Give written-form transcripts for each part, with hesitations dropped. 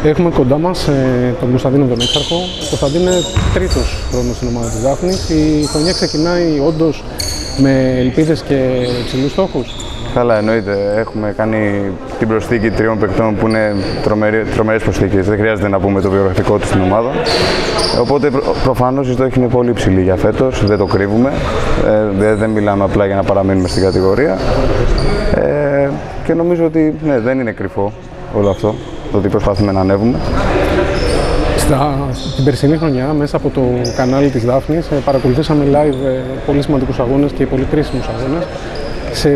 Έχουμε κοντά μας τον Κωνσταντίνο τον Έξαρχο. Ο Κωνσταντίνο είναι τρίτος χρόνος στην ομάδα της Δάφνης. Η χρονιά ξεκινάει όντως με ελπίδες και υψηλούς στόχους. Καλά, εννοείται. Έχουμε κάνει την προσθήκη τριών παικτών που είναι τρομερές προσθήκες. Δεν χρειάζεται να πούμε το βιογραφικό τους στην ομάδα. Οπότε προφανώς η στόχη είναι πολύ υψηλή για φέτος, δεν το κρύβουμε. Δεν μιλάμε απλά για να παραμείνουμε στην κατηγορία. Και νομίζω ότι ναι, δεν είναι κρυφό όλο αυτό, το ότι προσπαθούμε να ανέβουμε. Την περσινή χρονιά, μέσα από το κανάλι της Δάφνης, παρακολουθήσαμε live πολύ σημαντικούς αγώνες και πολύ κρίσιμους αγώνες. Σε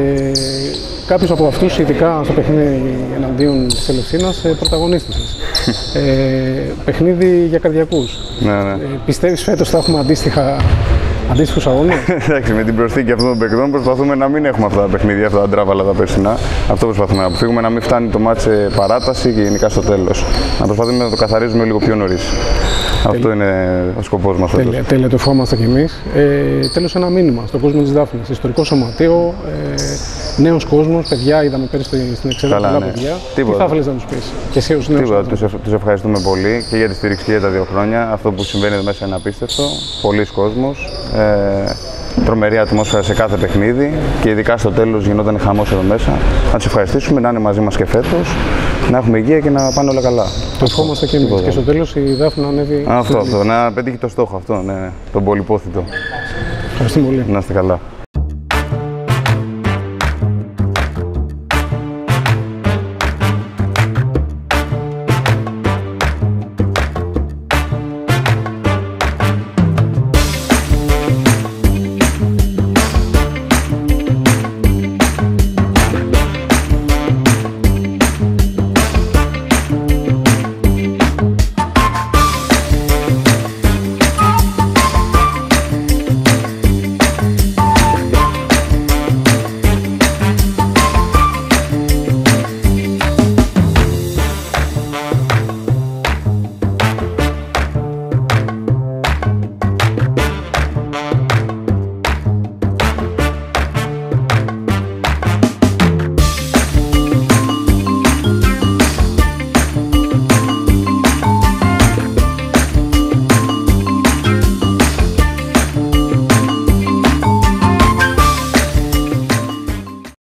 κάποιους από αυτούς, ειδικά στο παιχνίδι εναντίον της Ελευσίνας, πρωταγωνίστησες. Παιχνίδι για καρδιακούς. Ναι. Πιστεύεις φέτος θα έχουμε αντίστοιχους αγώνες? Εντάξει, με την προσθήκη αυτών των παικτών προσπαθούμε να μην έχουμε αυτά τα παιχνίδια, αυτά τα ντράβαλα τα περσινά. Αυτό προσπαθούμε να αποφύγουμε, να μην φτάνει το μάτς σε παράταση και γενικά στο τέλος. Να προσπαθούμε να το καθαρίζουμε λίγο πιο νωρίς. Αυτό είναι ο σκοπός μας. Τέλεια, το ευχόμαστε κι εμείς. Τέλος, ένα μήνυμα στον κόσμο της Δάφνης. Ιστορικό σωματείο, νέος κόσμος, παιδιά, είδαμε πέρυσι στην εξέδρα πολλά παιδιά. Τι θα ήθελες να τους πεις? Και εσύ ως νέος κόσμος. Τους ευχαριστούμε πολύ και για τη στήριξη και για τα 2 χρόνια. Αυτό που συμβαίνει εδώ μέσα είναι απίστευτο. Πολλοί κόσμος. Τρομερή ατμόσφαιρα σε κάθε παιχνίδι και ειδικά στο τέλος γινόταν χαμός εδώ μέσα. Να τους ευχαριστήσουμε, να είναι μαζί μας και φέτος, να έχουμε υγεία και να πάνε όλα καλά. Το ευχόμαστε και εμείς. Και στο τέλος η Δάφνη να ανέβει. Αυτό, να πετύχει το στόχο αυτό, ναι, τον πολυπόθητο. Ευχαριστούμε πολύ. Να είστε καλά.